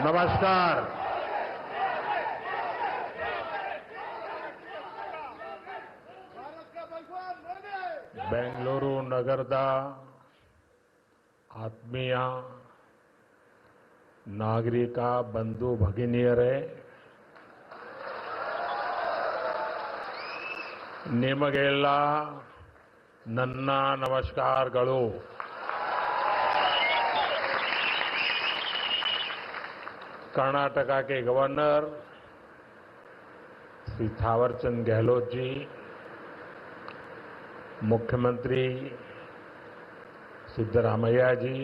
नमस्कार। बेंगलुरु नगರದ ಆತ್ಮೀಯ ನಾಗರಿಕ ಬಂಧು ಭಗಿನಿಯರೇ, ನಿಮಗೆಲ್ಲ ನನ್ನ ನಮಸ್ಕಾರಗಳು. कर्नाटका के गवर्नर श्री थावरचंद गहलोत जी, मुख्यमंत्री सिद्धरामैया जी,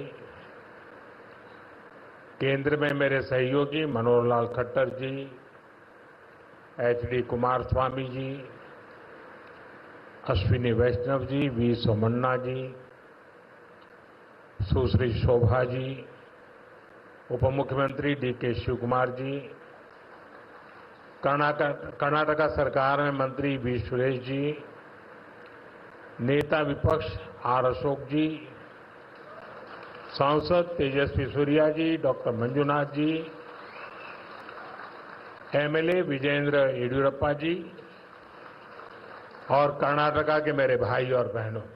केंद्र में मेरे सहयोगी मनोहर लाल खट्टर जी, एचडी कुमारस्वामी जी, अश्विनी वैष्णव जी, वी सोमन्ना जी, सुश्री शोभा जी, उप मुख्यमंत्री डीके शिवकुमार जी, कर्नाटका सरकार में मंत्री वी सुरेश जी, नेता विपक्ष आर अशोक जी, सांसद तेजस्वी सूर्या जी, डॉक्टर मंजुनाथ जी, एमएलए विजेंद्र येडियुरप्पा जी और कर्नाटका के मेरे भाई और बहनों,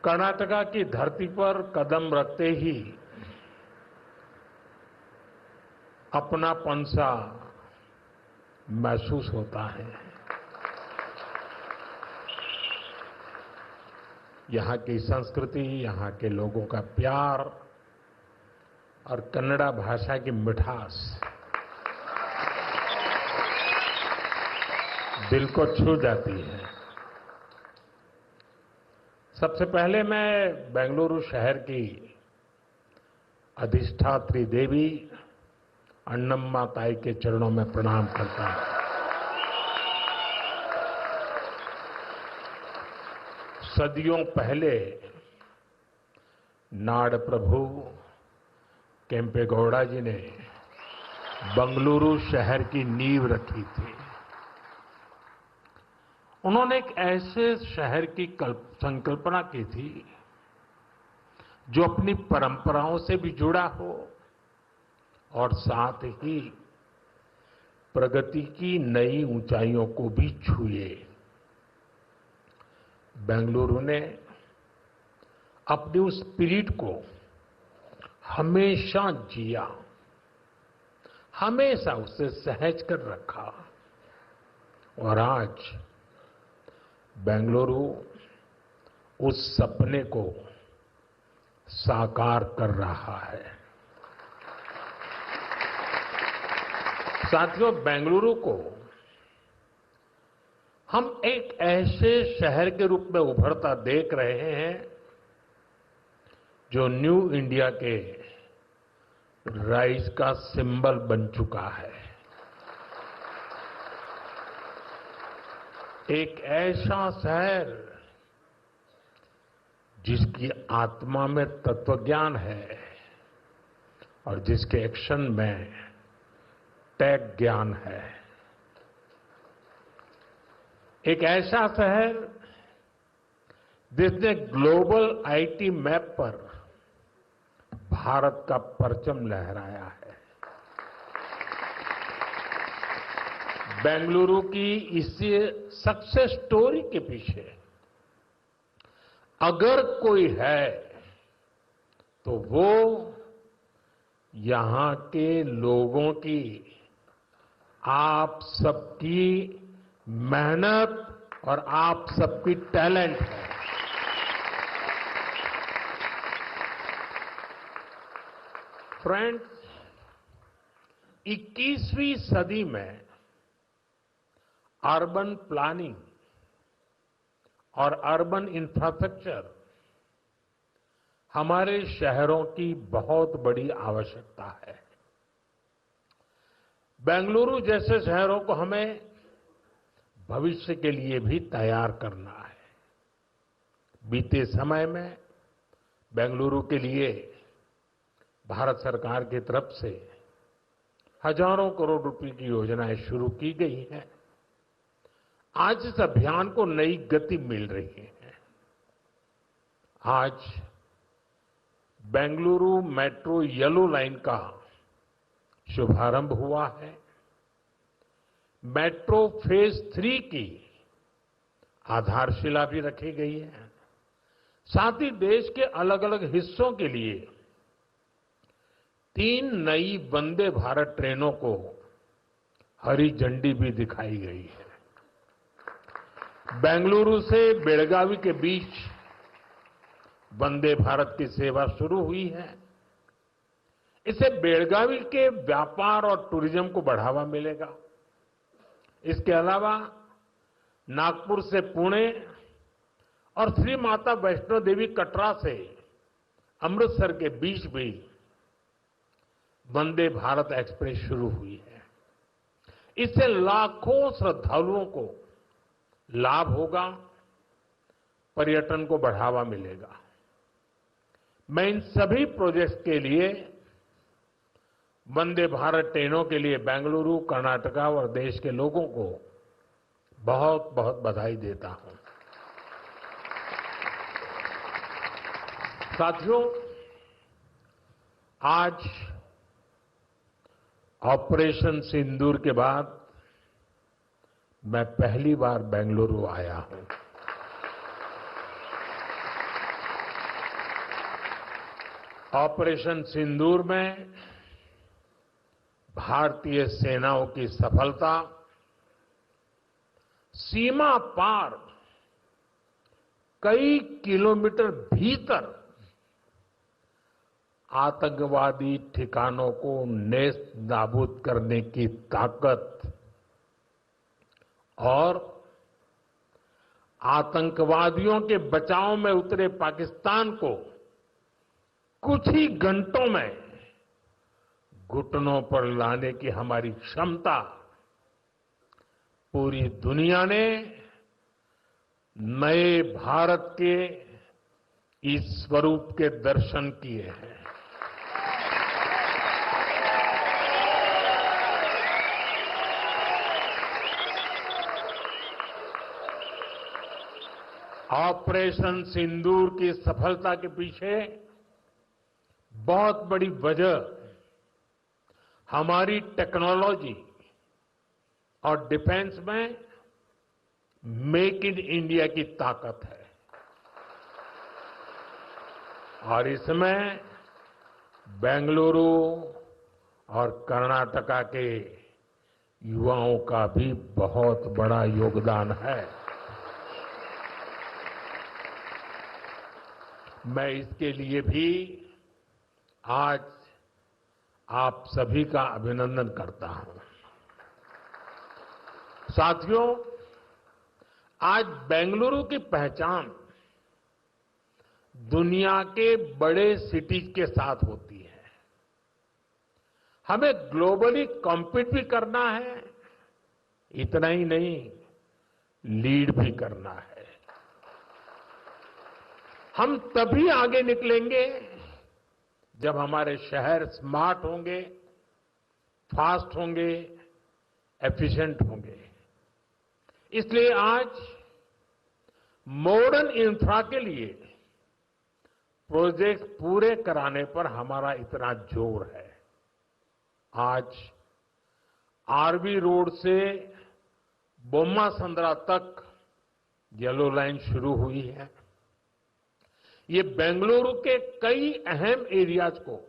कर्नाटका की धरती पर कदम रखते ही अपनापन सा महसूस होता है। यहाँ की संस्कृति, यहाँ के लोगों का प्यार और कन्नड़ा भाषा की मिठास दिल को छू जाती है। सबसे पहले मैं बेंगलुरु शहर की अधिष्ठात्री देवी अन्नम्मा ताई के चरणों में प्रणाम करता हूं। सदियों पहले नाड़ प्रभु केम्पेगौड़ा जी ने बेंगलुरु शहर की नींव रखी थी। उन्होंने एक ऐसे शहर की संकल्पना की थी जो अपनी परंपराओं से भी जुड़ा हो और साथ ही प्रगति की नई ऊंचाइयों को भी छुए। बेंगलुरु ने अपनी उस स्पिरिट को हमेशा जिया, हमेशा उसे सहज कर रखा और आज बेंगलुरु उस सपने को साकार कर रहा है। साथियों, बेंगलुरु को हम एक ऐसे शहर के रूप में उभरता देख रहे हैं जो न्यू इंडिया के राइज का सिंबल बन चुका है। एक ऐसा शहर जिसकी आत्मा में तत्वज्ञान है और जिसके एक्शन में टेक ज्ञान है। एक ऐसा शहर जिसने ग्लोबल आईटी मैप पर भारत का परचम लहराया है। बेंगलुरु की इस सक्सेस स्टोरी के पीछे अगर कोई है तो वो यहां के लोगों की, आप सबकी मेहनत और आप सबकी टैलेंट है। फ्रेंड्स, 21वीं सदी में अर्बन प्लानिंग और अर्बन इंफ्रास्ट्रक्चर हमारे शहरों की बहुत बड़ी आवश्यकता है। बेंगलुरु जैसे शहरों को हमें भविष्य के लिए भी तैयार करना है। बीते समय में बेंगलुरु के लिए भारत सरकार की तरफ से हजारों करोड़ रुपए की योजनाएं शुरू की गई हैं। आज इस अभियान को नई गति मिल रही है। आज बेंगलुरु मेट्रो येलो लाइन का शुभारंभ हुआ है। मेट्रो फेज 3 की आधारशिला भी रखी गई है। साथ ही देश के अलग अलग हिस्सों के लिए 3 नई वंदे भारत ट्रेनों को हरी झंडी भी दिखाई गई है। बेंगलुरु से बेलगावी के बीच वंदे भारत की सेवा शुरू हुई है। इससे बेलगावी के व्यापार और टूरिज्म को बढ़ावा मिलेगा। इसके अलावा नागपुर से पुणे और श्री माता वैष्णो देवी कटरा से अमृतसर के बीच भी वंदे भारत एक्सप्रेस शुरू हुई है। इससे लाखों श्रद्धालुओं को लाभ होगा, पर्यटन को बढ़ावा मिलेगा। मैं इन सभी प्रोजेक्ट्स के लिए वंदे भारत ट्रेनों के लिए बेंगलुरु, कर्नाटका और देश के लोगों को बहुत बहुत बधाई देता हूं। साथियों, आज ऑपरेशन सिंदूर के बाद मैं पहली बार बेंगलुरु आया हूं। ऑपरेशन सिंदूर में भारतीय सेनाओं की सफलता सीमा पार कई किलोमीटर भीतर आतंकवादी ठिकानों को नेस्त नाबूद करने की ताकत और आतंकवादियों के बचाव में उतरे पाकिस्तान को कुछ ही घंटों में घुटनों पर लाने की हमारी क्षमता पूरी दुनिया ने नए भारत के इस स्वरूप के दर्शन किए हैं। ऑपरेशन सिंदूर की सफलता के पीछे बहुत बड़ी वजह हमारी टेक्नोलॉजी और डिफेंस में मेक इन इंडिया की ताकत है और इसमें बेंगलुरु और कर्नाटका के युवाओं का भी बहुत बड़ा योगदान है। मैं इसके लिए भी आज आप सभी का अभिनंदन करता हूं। साथियों, आज बेंगलुरु की पहचान दुनिया के बड़े सिटीज के साथ होती है। हमें ग्लोबली कॉम्पीट भी करना है, इतना ही नहीं लीड भी करना है। हम तभी आगे निकलेंगे जब हमारे शहर स्मार्ट होंगे, फास्ट होंगे, एफिशिएंट होंगे। इसलिए आज मॉडर्न इंफ्रा के लिए प्रोजेक्ट पूरे कराने पर हमारा इतना जोर है। आज आरवी रोड से बोम्मा संद्रा तक येलो लाइन शुरू हुई है। ये बेंगलुरु के कई अहम एरियाज को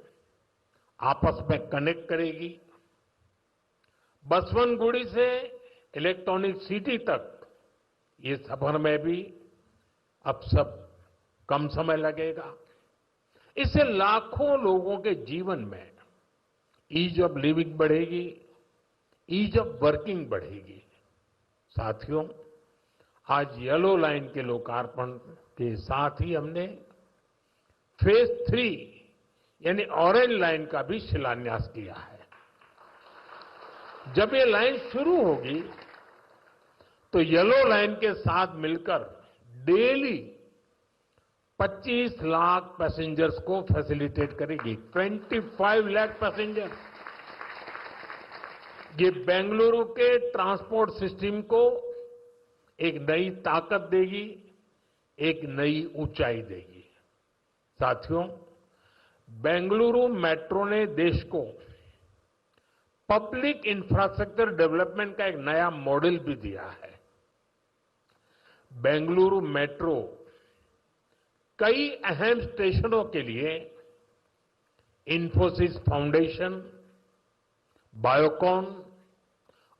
आपस में कनेक्ट करेगी। बसवनगुड़ी से इलेक्ट्रॉनिक सिटी तक ये सफर में भी अब सब कम समय लगेगा। इससे लाखों लोगों के जीवन में ईज ऑफ लिविंग बढ़ेगी, ईज ऑफ वर्किंग बढ़ेगी। साथियों, आज येलो लाइन के लोकार्पण के साथ ही हमने फेज 3 यानी ऑरेंज लाइन का भी शिलान्यास किया है। जब ये लाइन शुरू होगी तो येलो लाइन के साथ मिलकर डेली 25 लाख पैसेंजर्स को फैसिलिटेट करेगी। 25 लाख पैसेंजर। ये बेंगलुरु के ट्रांसपोर्ट सिस्टम को एक नई ताकत देगी, एक नई ऊंचाई देगी। साथियों, बेंगलुरु मेट्रो ने देश को पब्लिक इंफ्रास्ट्रक्चर डेवलपमेंट का एक नया मॉडल भी दिया है। बेंगलुरु मेट्रो कई अहम स्टेशनों के लिए इंफोसिस फाउंडेशन, बायोकॉन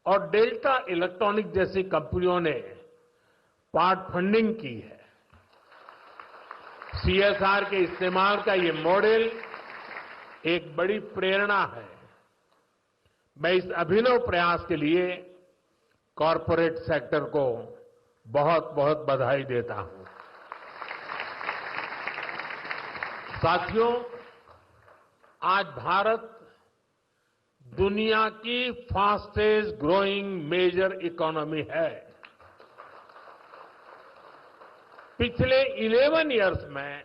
और डेल्टा इलेक्ट्रॉनिक जैसी कंपनियों ने पार्ट फंडिंग की है। सीएसआर के इस्तेमाल का ये मॉडल एक बड़ी प्रेरणा है। मैं इस अभिनव प्रयास के लिए कॉरपोरेट सेक्टर को बहुत बहुत बधाई देता हूं। साथियों, आज भारत दुनिया की फास्टेस्ट ग्रोइंग मेजर इकोनॉमी है। पिछले 11 इयर्स में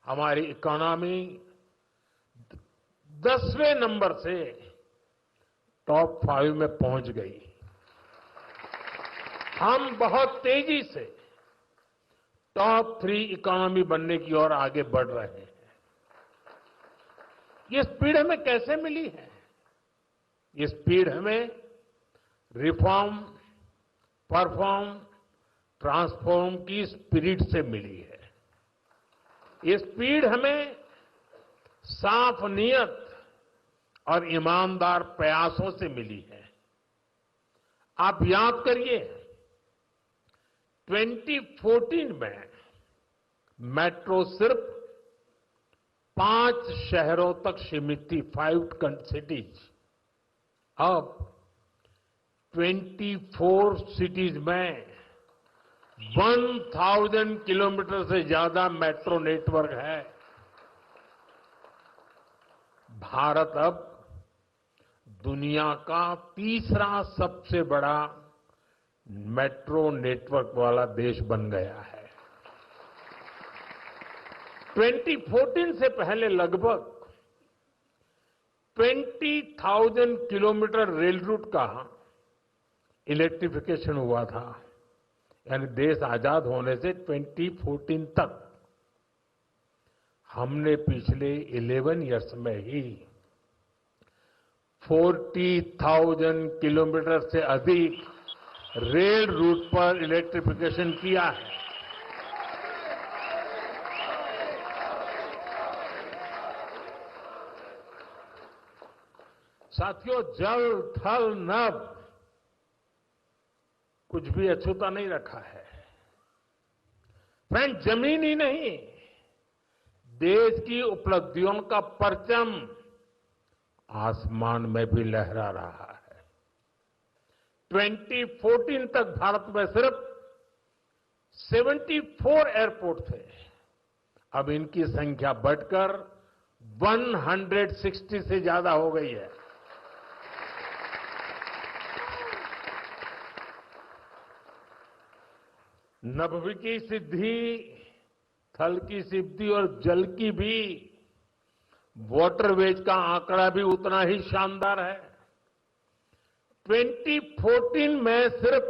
हमारी इकोनॉमी 10वें नंबर से टॉप 5 में पहुंच गई। हम बहुत तेजी से टॉप 3 इकोनॉमी बनने की ओर आगे बढ़ रहे हैं। ये स्पीड हमें कैसे मिली है? ये स्पीड हमें रिफॉर्म, परफॉर्म, ट्रांसफॉर्म की स्पिरिट से मिली है। ये स्पीड हमें साफ नीयत और ईमानदार प्रयासों से मिली है। आप याद करिए, 2014 में मेट्रो सिर्फ 5 शहरों तक सीमित थी, 5 सिटीज। अब 24 सिटीज में 1000 किलोमीटर से ज्यादा मेट्रो नेटवर्क है। भारत अब दुनिया का तीसरा सबसे बड़ा मेट्रो नेटवर्क वाला देश बन गया है। 2014 से पहले लगभग 20,000 किलोमीटर रेल रूट का इलेक्ट्रिफिकेशन हुआ था। यानी देश आजाद होने से 2014 तक हमने पिछले 11 इयर्स में ही 40,000 किलोमीटर से अधिक रेल रूट पर इलेक्ट्रिफिकेशन किया है। साथियों, जल, थल, नभ कुछ भी अछूता नहीं रखा है। फ्रेंड, जमीन ही नहीं, देश की उपलब्धियों का परचम आसमान में भी लहरा रहा है। 2014 तक भारत में सिर्फ 74 एयरपोर्ट थे। अब इनकी संख्या बढ़कर 160 से ज्यादा हो गई है। नभ की सिद्धि, थल की सिद्धि और जल की भी वाटरवेज का आंकड़ा भी उतना ही शानदार है। 2014 में सिर्फ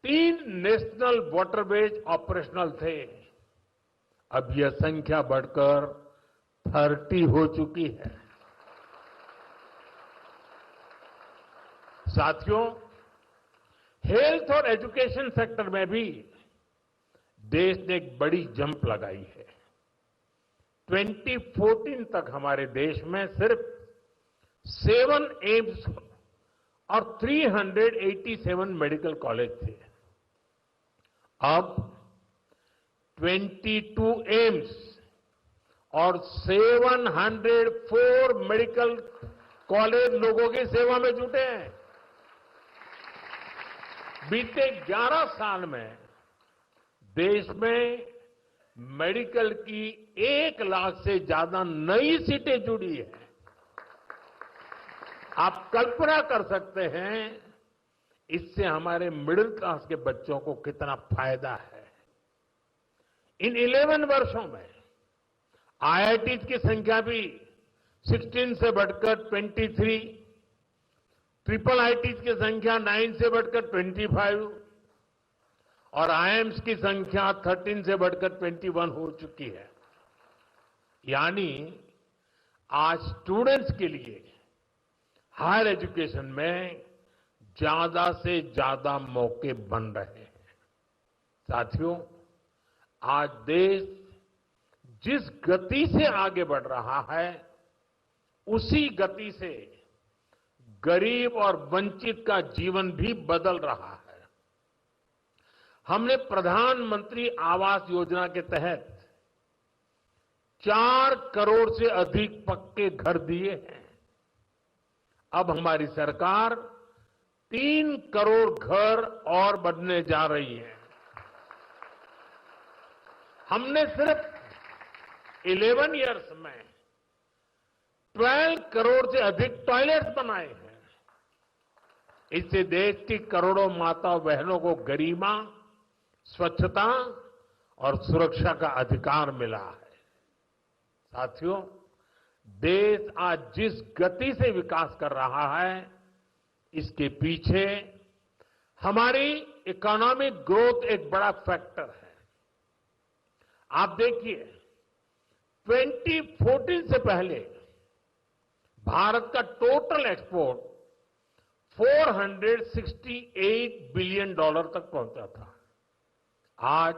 3 नेशनल वाटरवेज ऑपरेशनल थे। अब यह संख्या बढ़कर 30 हो चुकी है। साथियों, हेल्थ और एजुकेशन सेक्टर में भी देश ने एक बड़ी जंप लगाई है। 2014 तक हमारे देश में सिर्फ 7 एम्स और 387 मेडिकल कॉलेज थे। अब 22 एम्स और 704 मेडिकल कॉलेज लोगों की सेवा में जुटे हैं। बीते 11 साल में देश में मेडिकल की 1 लाख से ज्यादा नई सीटें जुड़ी है। आप कल्पना कर सकते हैं इससे हमारे मिडिल क्लास के बच्चों को कितना फायदा है। इन 11 वर्षों में आईआईटी की संख्या भी 16 से बढ़कर 23, ट्रिपल आईटी की संख्या 9 से बढ़कर 25 और आईएम्स की संख्या 13 से बढ़कर 21 हो चुकी है। यानी आज स्टूडेंट्स के लिए हायर एजुकेशन में ज्यादा से ज्यादा मौके बन रहे हैं। साथियों, आज देश जिस गति से आगे बढ़ रहा है, उसी गति से गरीब और वंचित का जीवन भी बदल रहा है। हमने प्रधानमंत्री आवास योजना के तहत 4 करोड़ से अधिक पक्के घर दिए हैं। अब हमारी सरकार 3 करोड़ घर और बनने जा रही है। हमने सिर्फ 11 इयर्स में 12 करोड़ से अधिक टॉयलेट्स बनाए हैं। इससे देश की करोड़ों माताओं बहनों को गरिमा, स्वच्छता और सुरक्षा का अधिकार मिला है। साथियों, देश आज जिस गति से विकास कर रहा है, इसके पीछे हमारी इकोनॉमिक ग्रोथ एक बड़ा फैक्टर है। आप देखिए, 2014 से पहले भारत का टोटल एक्सपोर्ट $468 बिलियन तक पहुंचा था। आज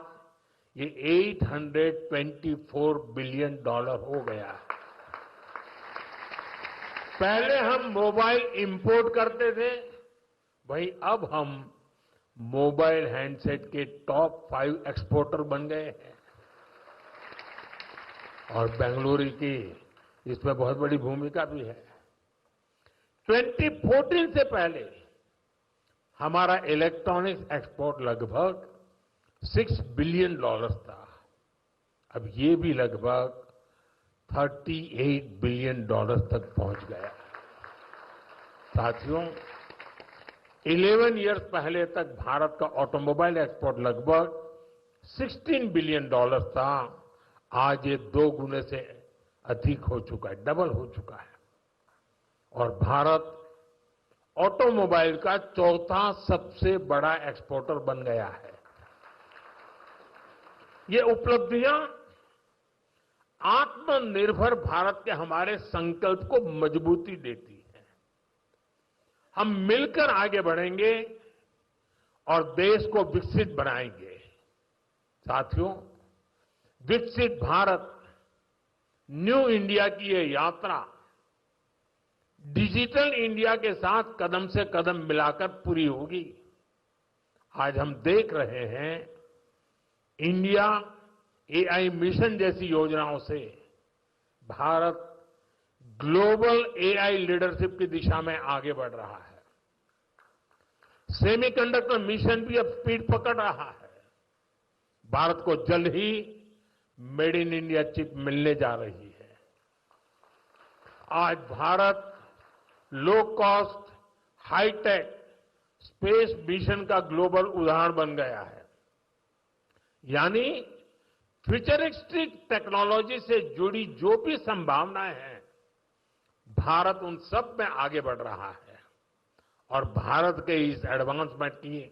ये $824 बिलियन हो गया है। पहले हम मोबाइल इंपोर्ट करते थे, वहीं अब हम मोबाइल हैंडसेट के टॉप 5 एक्सपोर्टर बन गए हैं। और बेंगलुरु की इसमें बहुत बड़ी भूमिका भी है। 2014 से पहले हमारा इलेक्ट्रॉनिक्स एक्सपोर्ट लगभग $6 बिलियन था। अब ये भी लगभग $38 बिलियन तक पहुंच गया। साथियों, 11 इयर्स पहले तक भारत का ऑटोमोबाइल एक्सपोर्ट लगभग $16 बिलियन था। आज ये 2 गुने से अधिक हो चुका है, डबल हो चुका है। और भारत ऑटोमोबाइल का 4था सबसे बड़ा एक्सपोर्टर बन गया है। ये उपलब्धियां आत्मनिर्भर भारत के हमारे संकल्प को मजबूती देती है। हम मिलकर आगे बढ़ेंगे और देश को विकसित बनाएंगे। साथियों, विकसित भारत न्यू इंडिया की ये यात्रा डिजिटल इंडिया के साथ कदम से कदम मिलाकर पूरी होगी। आज हम देख रहे हैं, इंडिया एआई मिशन जैसी योजनाओं से भारत ग्लोबल एआई लीडरशिप की दिशा में आगे बढ़ रहा है। सेमीकंडक्टर मिशन भी अब स्पीड पकड़ रहा है। भारत को जल्द ही मेड इन इंडिया चिप मिलने जा रही है। आज Bharat low cost, high tech space mission का ग्लोबल उदाहरण बन गया है। यानी फ्यूचरिस्टिक टेक्नोलॉजी से जुड़ी जो भी संभावनाएं हैं, भारत उन सब में आगे बढ़ रहा है। और भारत के इस एडवांसमेंट की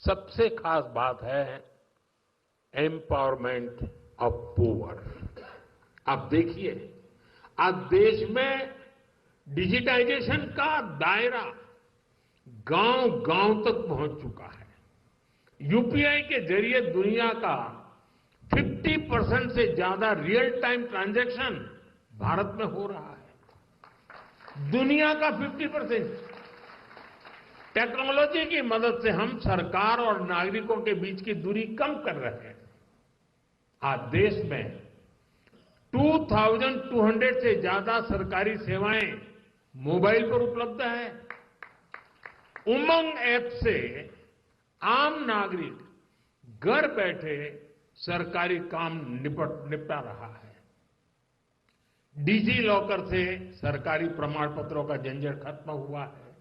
सबसे खास बात है एम्पावरमेंट ऑफ पुअर। आप देखिए, आज देश में डिजिटाइजेशन का दायरा गांव-गांव तक पहुंच चुका है। यूपीआई के जरिए दुनिया का 50% से ज्यादा रियल टाइम ट्रांजैक्शन भारत में हो रहा है। दुनिया का 50%। टेक्नोलॉजी की मदद से हम सरकार और नागरिकों के बीच की दूरी कम कर रहे हैं। आज देश में 2200 से ज्यादा सरकारी सेवाएं मोबाइल पर उपलब्ध है। उमंग ऐप से आम नागरिक घर बैठे सरकारी काम निपटा रहा है। डिजी लॉकर से सरकारी प्रमाण पत्रों का झंझट खत्म हुआ है।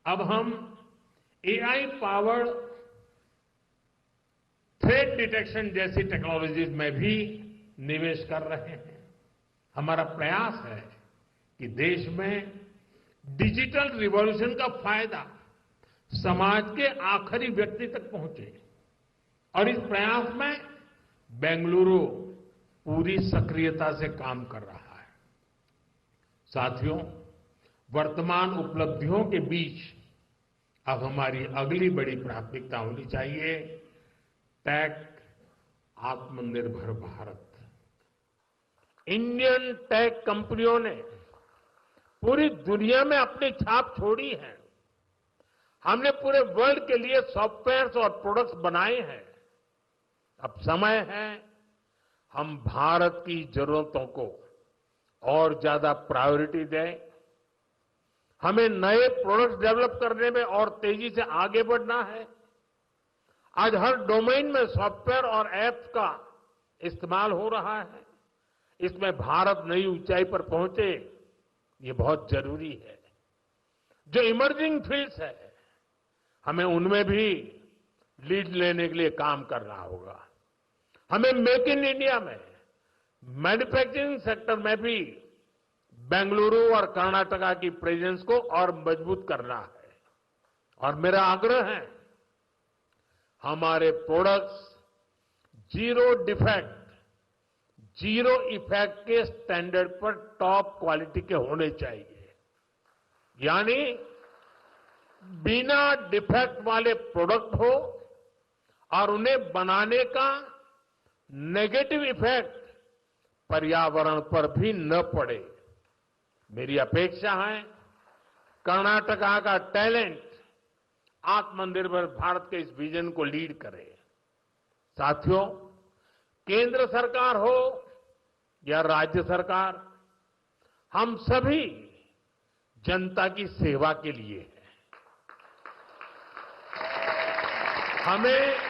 अब हम एआई पावर्ड थ्रेट डिटेक्शन जैसी टेक्नोलॉजीज में भी निवेश कर रहे हैं। हमारा प्रयास है कि देश में डिजिटल रिवॉल्यूशन का फायदा समाज के आखिरी व्यक्ति तक पहुंचे। और इस प्रयास में बेंगलुरु, पूरी सक्रियता से काम कर रहा है। साथियों, वर्तमान उपलब्धियों के बीच अब हमारी अगली बड़ी प्राथमिकता होनी चाहिए टेक आत्मनिर्भर भारत। इंडियन टेक कंपनियों ने पूरी दुनिया में अपनी छाप छोड़ी है। हमने पूरे वर्ल्ड के लिए सॉफ्टवेयर और प्रोडक्ट्स बनाए हैं। अब समय है हम भारत की जरूरतों को और ज्यादा प्रायोरिटी दें। हमें नए प्रोडक्ट्स डेवलप करने में और तेजी से आगे बढ़ना है। आज हर डोमेन में सॉफ्टवेयर और ऐप्स का इस्तेमाल हो रहा है। इसमें भारत नई ऊंचाई पर पहुंचे, ये बहुत जरूरी है। जो इमर्जिंग फील्ड्स है, हमें उनमें भी लीड लेने के लिए काम करना होगा। हमें मेक इन इंडिया में मैन्युफैक्चरिंग सेक्टर में भी बेंगलुरु और कर्नाटका की प्रेजेंस को और मजबूत करना है। और मेरा आग्रह है हमारे products zero defect, zero effect के स्टैंडर्ड पर टॉप क्वालिटी के होने चाहिए। यानी बिना डिफेक्ट वाले प्रोडक्ट हो और उन्हें बनाने का नेगेटिव इफेक्ट पर्यावरण पर भी न पड़े। मेरी अपेक्षा है कर्नाटका का टैलेंट आत्मनिर्भर भारत के इस विजन को लीड करे। साथियों, केंद्र सरकार हो या राज्य सरकार, हम सभी जनता की सेवा के लिए हैं। हमें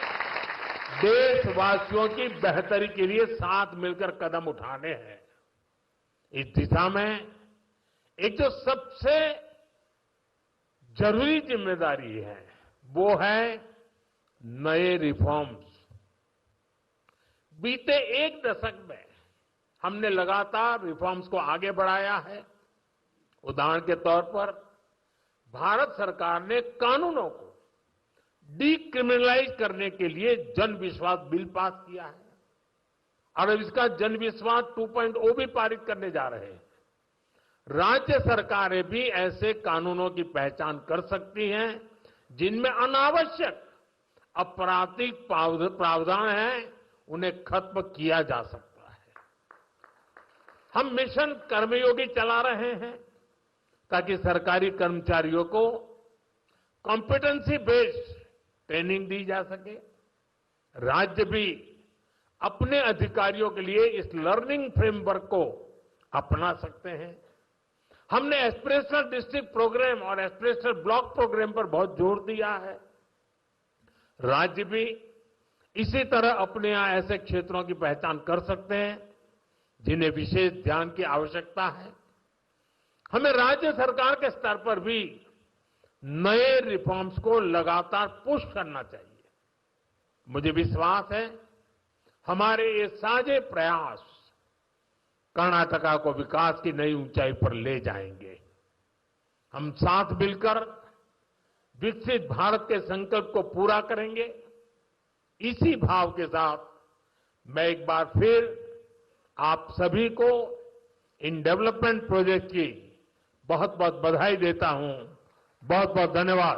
देशवासियों की बेहतरी के लिए साथ मिलकर कदम उठाने हैं। इस दिशा में एक जो सबसे जरूरी जिम्मेदारी है वो है नए रिफॉर्म्स। बीते एक दशक में हमने लगातार रिफॉर्म्स को आगे बढ़ाया है। उदाहरण के तौर पर भारत सरकार ने कानूनों को डीक्रिमिनलाइज करने के लिए जन विश्वास बिल पास किया है और अब इसका जन विश्वास 2.0 भी पारित करने जा रहे हैं। राज्य सरकारें भी ऐसे कानूनों की पहचान कर सकती हैं जिनमें अनावश्यक आपराधिक प्रावधान हैं, उन्हें खत्म किया जा सकता है। हम मिशन कर्मयोगी चला रहे हैं ताकि सरकारी कर्मचारियों को कॉम्पिटेंसी बेस्ड ट्रेनिंग दी जा सके। राज्य भी अपने अधिकारियों के लिए इस लर्निंग फ्रेमवर्क को अपना सकते हैं। हमने एस्पिरेशनल डिस्ट्रिक्ट प्रोग्राम और एस्पिरेशनल ब्लॉक प्रोग्राम पर बहुत जोर दिया है। राज्य भी इसी तरह अपने यहां ऐसे क्षेत्रों की पहचान कर सकते हैं जिन्हें विशेष ध्यान की आवश्यकता है। हमें राज्य सरकार के स्तर पर भी नए रिफॉर्म्स को लगातार पुश करना चाहिए। मुझे विश्वास है हमारे ये साझे प्रयास कर्नाटका को विकास की नई ऊंचाई पर ले जाएंगे। हम साथ मिलकर विकसित भारत के संकल्प को पूरा करेंगे। इसी भाव के साथ मैं एक बार फिर आप सभी को इन डेवलपमेंट प्रोजेक्ट की बहुत बहुत बधाई देता हूं। बहुत बहुत धन्यवाद।